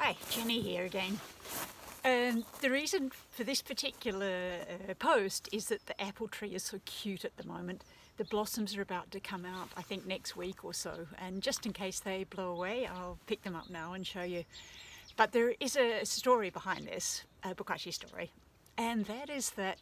Hi, Jenny here again. The reason for this particular post is that the apple tree is so cute at the moment. The blossoms are about to come out, I think next week or so, and just in case they blow away, I'll pick them up now and show you. But there is a story behind this, a bokashi story, and that is that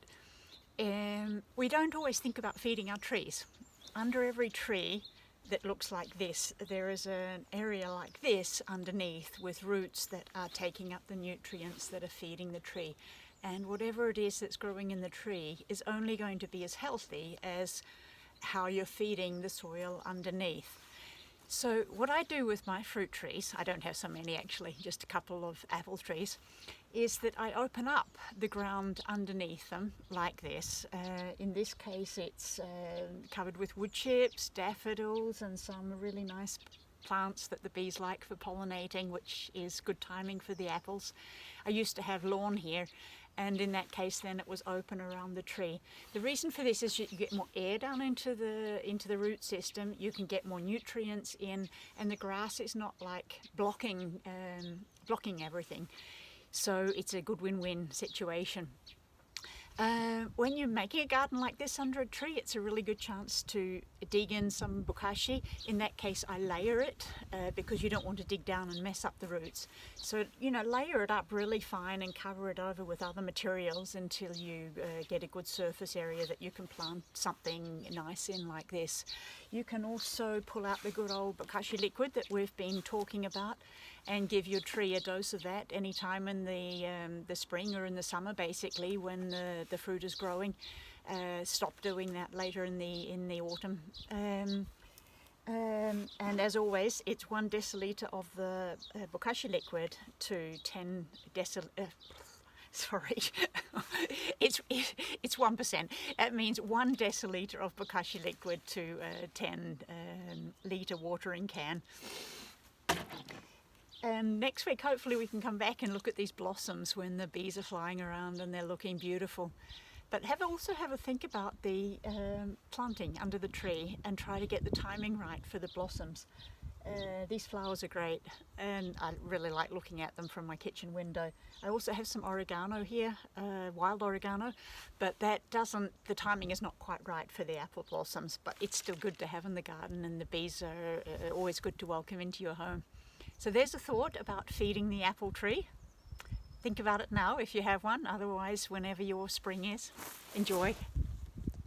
we don't always think about feeding our trees. Under every tree that looks like this, there is an area like this underneath with roots that are taking up the nutrients that are feeding the tree. And whatever it is that's growing in the tree is only going to be as healthy as how you're feeding the soil underneath. So what I do with my fruit trees, I don't have so many actually, just a couple of apple trees, is that I open up the ground underneath them like this. In this case it's covered with wood chips, daffodils and some really nice plants that the bees like for pollinating, which is good timing for the apples. I used to have lawn here, and in that case then it was open around the tree. The reason for this is you get more air down into the root system, you can get more nutrients in, and the grass is not like blocking everything. So it's a good win-win situation. When you're making a garden like this under a tree, it's a really good chance to dig in some bokashi. In that case I layer it because you don't want to dig down and mess up the roots. So layer it up really fine and cover it over with other materials until you get a good surface area that you can plant something nice in like this. You can also pull out the good old bokashi liquid that we've been talking about and give your tree a dose of that anytime in the spring or in the summer, basically when the fruit is growing. Stop doing that later in the autumn. And as always, it's 1 deciliter of the bokashi liquid to 10 deciliter. Sorry, it's 1%. That means 1 deciliter of bokashi liquid to a 10 litre watering can. Next week hopefully we can come back and look at these blossoms when the bees are flying around and they're looking beautiful. But also have a think about the planting under the tree and try to get the timing right for the blossoms. These flowers are great and I really like looking at them from my kitchen window. I also have some oregano here, wild oregano, but the timing is not quite right for the apple blossoms, but it's still good to have in the garden, and the bees are always good to welcome into your home. So there's a thought about feeding the apple tree. Think about it now if you have one, otherwise whenever your spring is. Enjoy.